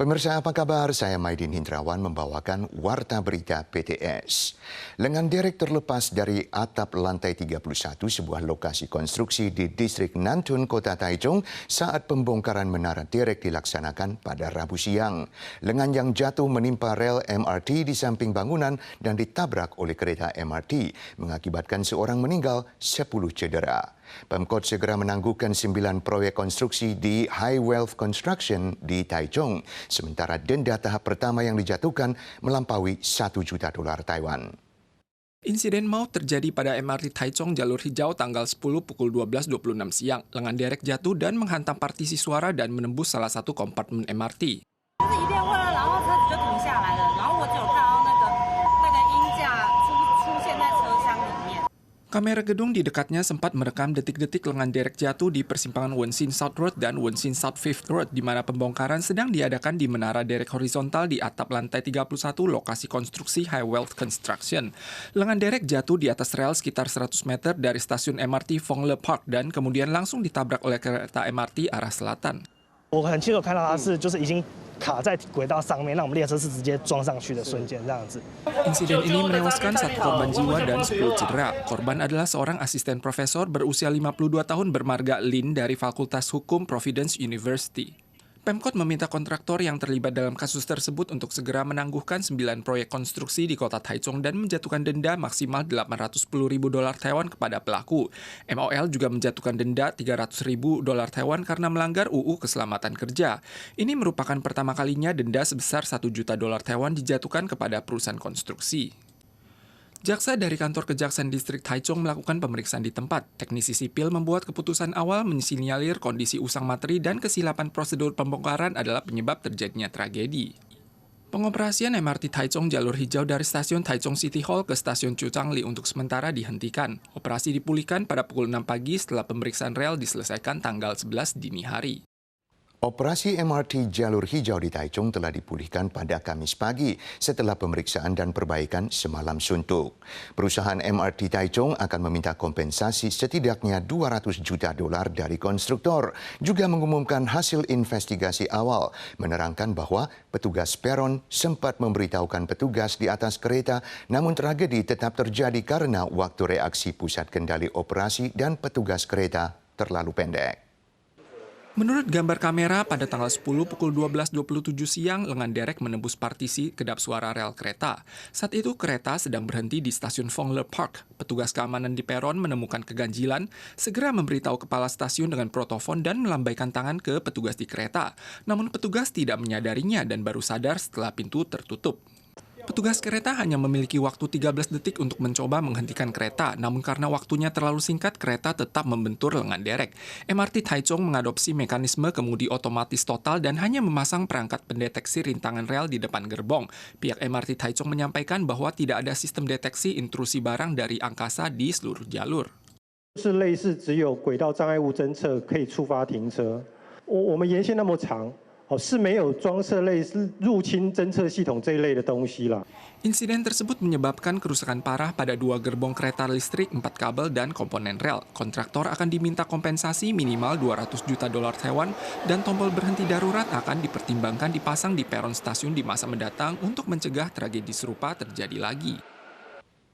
Pemirsa apa kabar? Saya Maidin Hindrawan membawakan Warta Berita PTS. Lengan derek terlepas dari atap lantai 31 sebuah lokasi konstruksi di distrik Nantun, Kota Taichung saat pembongkaran menara derek dilaksanakan pada Rabu siang. Lengan yang jatuh menimpa rel MRT di samping bangunan dan ditabrak oleh kereta MRT, mengakibatkan seorang meninggal, 10 cedera. Pemkot segera menangguhkan 9 proyek konstruksi di High Wealth Construction di Taichung, sementara denda tahap pertama yang dijatuhkan melampaui $1 juta Taiwan. Insiden maut terjadi pada MRT Taichung jalur hijau tanggal 10 pukul 12.26 siang. Lengan derek jatuh dan menghantam partisi suara dan menembus salah satu kompartemen MRT. Kamera gedung di dekatnya sempat merekam detik-detik lengan derek jatuh di persimpangan Wenzin South Road dan Wenzin South Fifth Road, di mana pembongkaran sedang diadakan di menara derek horizontal di atap lantai 31 lokasi konstruksi High Wealth Construction. Lengan derek jatuh di atas rel sekitar 100 meter dari stasiun MRT Fongle Park dan kemudian langsung ditabrak oleh kereta MRT arah selatan. 我很清楚看到它是就是已经卡在轨道上面，那我们列车是直接撞上去的瞬间这样子。 Insiden ini menewaskan 1 korban jiwa dan 10 cedera. Korban adalah seorang asisten profesor berusia 52 tahun bermarga Lin dari Fakultas Hukum Providence University. Pemkot meminta kontraktor yang terlibat dalam kasus tersebut untuk segera menangguhkan 9 proyek konstruksi di kota Taichung dan menjatuhkan denda maksimal $810.000 Taiwan kepada pelaku. MOL juga menjatuhkan denda $300.000 Taiwan karena melanggar UU Keselamatan Kerja. Ini merupakan pertama kalinya denda sebesar $1 juta Taiwan dijatuhkan kepada perusahaan konstruksi. Jaksa dari kantor Kejaksaan Distrik Taichung melakukan pemeriksaan di tempat. Teknisi sipil membuat keputusan awal mensinyalir kondisi usang materi dan kesilapan prosedur pembongkaran adalah penyebab terjadinya tragedi. Pengoperasian MRT Taichung jalur hijau dari stasiun Taichung City Hall ke stasiun Chuchangli untuk sementara dihentikan. Operasi dipulihkan pada pukul 6 pagi setelah pemeriksaan rel diselesaikan tanggal 11 dini hari. Operasi MRT jalur hijau di Taichung telah dipulihkan pada Kamis pagi setelah pemeriksaan dan perbaikan semalam suntuk. Perusahaan MRT Taichung akan meminta kompensasi setidaknya $200 juta dari konstruktor. Juga mengumumkan hasil investigasi awal, menerangkan bahwa petugas peron sempat memberitahukan petugas di atas kereta, namun tragedi tetap terjadi karena waktu reaksi pusat kendali operasi dan petugas kereta terlalu pendek. Menurut gambar kamera, pada tanggal 10 pukul 12.27 siang, lengan derek menembus partisi kedap suara rel kereta. Saat itu, kereta sedang berhenti di stasiun Fongle Park. Petugas keamanan di peron menemukan keganjilan, segera memberitahu kepala stasiun dengan protofon dan melambaikan tangan ke petugas di kereta. Namun petugas tidak menyadarinya dan baru sadar setelah pintu tertutup. Petugas kereta hanya memiliki waktu 13 detik untuk mencoba menghentikan kereta, namun karena waktunya terlalu singkat, kereta tetap membentur lengan derek. MRT Taichung mengadopsi mekanisme kemudi otomatis total dan hanya memasang perangkat pendeteksi rintangan rel di depan gerbong. Pihak MRT Taichung menyampaikan bahwa tidak ada sistem deteksi intrusi barang dari angkasa di seluruh jalur. 是类似只有轨道障碍物侦测可以触发停车。我们沿线那么长。 是没有装设类似入侵侦测系统这一类的东西啦。 Insiden tersebut menyebabkan kerusakan parah pada 2 gerbong kereta listrik, 4 kabel, dan komponen rel. Kontraktor akan diminta kompensasi minimal $200 juta Taiwan dan tombol berhenti darurat akan dipertimbangkan dipasang di peron stasiun di masa mendatang untuk mencegah tragedi serupa terjadi lagi.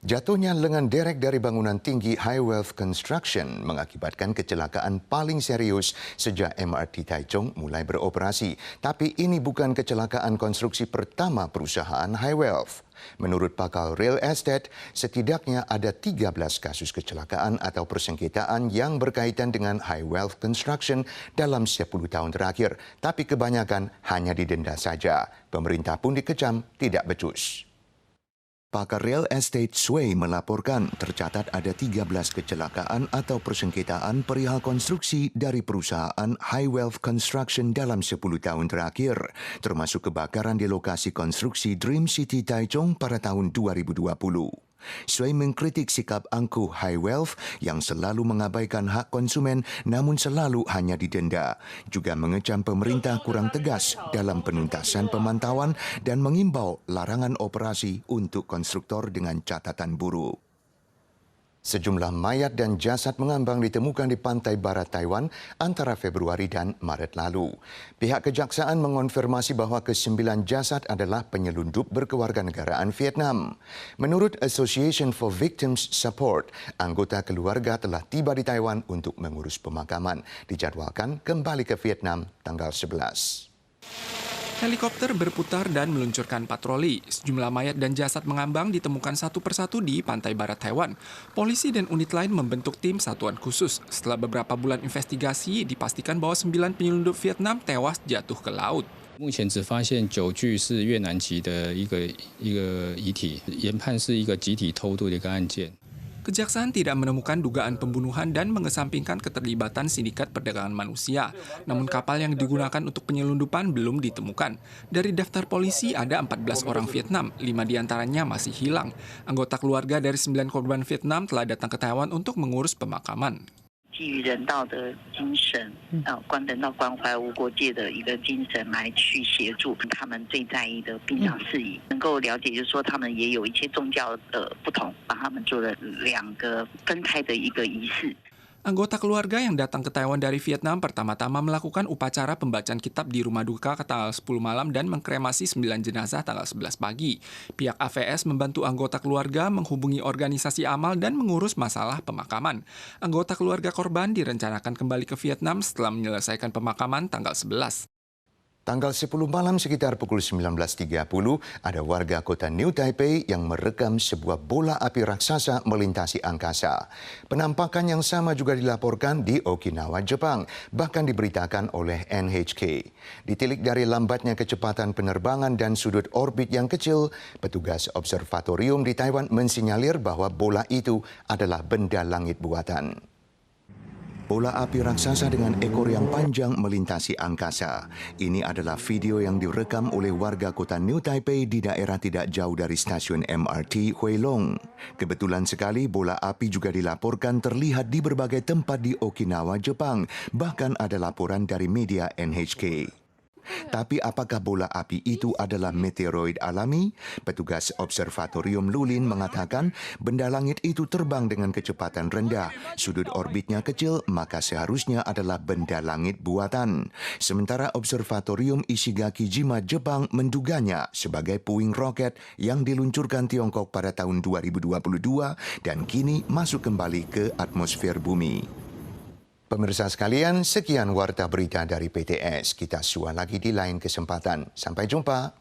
Jatuhnya lengan derek dari bangunan tinggi High Wealth Construction mengakibatkan kecelakaan paling serius sejak MRT Taichung mulai beroperasi. Tapi ini bukan kecelakaan konstruksi pertama perusahaan High Wealth. Menurut pakar real estate, setidaknya ada 13 kasus kecelakaan atau persengketaan yang berkaitan dengan High Wealth Construction dalam 10 tahun terakhir. Tapi kebanyakan hanya didenda saja. Pemerintah pun dikecam tidak becus. Pakar real estate Sway melaporkan tercatat ada 13 kecelakaan atau persengketaan perihal konstruksi dari perusahaan High Wealth Construction dalam 10 tahun terakhir, termasuk kebakaran di lokasi konstruksi Dream City Taichung pada tahun 2020. Sway mengkritik sikap angkuh High Wealth yang selalu mengabaikan hak konsumen namun selalu hanya didenda. Juga mengecam pemerintah kurang tegas dalam penuntasan pemantauan dan mengimbau larangan operasi untuk konstruktor dengan catatan buruk. Sejumlah mayat dan jasad mengambang ditemukan di pantai barat Taiwan antara Februari dan Maret lalu. Pihak kejaksaan mengonfirmasi bahwa ke-9 jasad adalah penyelundup berkewarganegaraan Vietnam. Menurut Association for Victims Support, anggota keluarga telah tiba di Taiwan untuk mengurus pemakaman. Dijadwalkan kembali ke Vietnam tanggal 11. Helikopter berputar dan meluncurkan patroli. Sejumlah mayat dan jasad mengambang ditemukan satu persatu di pantai barat Taiwan. Polisi dan unit lain membentuk tim satuan khusus. Setelah beberapa bulan investigasi, dipastikan bahwa 9 penyelundup Vietnam tewas jatuh ke laut. 目前只发现9具是越南籍的一个遗体，研判是一个集体偷渡的一个案件。 Kejaksaan tidak menemukan dugaan pembunuhan dan mengesampingkan keterlibatan sindikat perdagangan manusia. Namun kapal yang digunakan untuk penyelundupan belum ditemukan. Dari daftar polisi ada 14 orang Vietnam, 5 diantaranya masih hilang. Anggota keluarga dari 9 korban Vietnam telah datang ke Taiwan untuk mengurus pemakaman. 基于人道的精神，人道关怀无国界的一个精神来去协助他们最在意的殡葬事宜，能够了解，就是说他们也有一些宗教的不同，帮他们做了2个分开的一个仪式。 Anggota keluarga yang datang ke Taiwan dari Vietnam pertama-tama melakukan upacara pembacaan kitab di rumah duka ke tanggal 10 malam dan mengkremasi 9 jenazah tanggal 11 pagi. Pihak AVS membantu anggota keluarga menghubungi organisasi amal dan mengurus masalah pemakaman. Anggota keluarga korban direncanakan kembali ke Vietnam setelah menyelesaikan pemakaman tanggal 11. Tanggal 10 malam sekitar pukul 19.30, ada warga kota New Taipei yang merekam sebuah bola api raksasa melintasi angkasa. Penampakan yang sama juga dilaporkan di Okinawa, Jepang, bahkan diberitakan oleh NHK. Ditilik dari lambatnya kecepatan penerbangan dan sudut orbit yang kecil, petugas observatorium di Taiwan mensinyalir bahwa bola itu adalah benda langit buatan. Bola api raksasa dengan ekor yang panjang melintasi angkasa. Ini adalah video yang direkam oleh warga kota New Taipei di daerah tidak jauh dari stasiun MRT Huilong. Kebetulan sekali bola api juga dilaporkan terlihat di berbagai tempat di Okinawa, Jepang. Bahkan ada laporan dari media NHK. Tapi apakah bola api itu adalah meteoroid alami? Petugas observatorium Lulin mengatakan benda langit itu terbang dengan kecepatan rendah. Sudut orbitnya kecil, maka seharusnya adalah benda langit buatan. Sementara observatorium Ishigaki Jima Jepang menduganya sebagai puing roket yang diluncurkan Tiongkok pada tahun 2022 dan kini masuk kembali ke atmosfer bumi. Pemirsa sekalian, sekian warta berita dari PTS. Kita sua lagi di lain kesempatan. Sampai jumpa.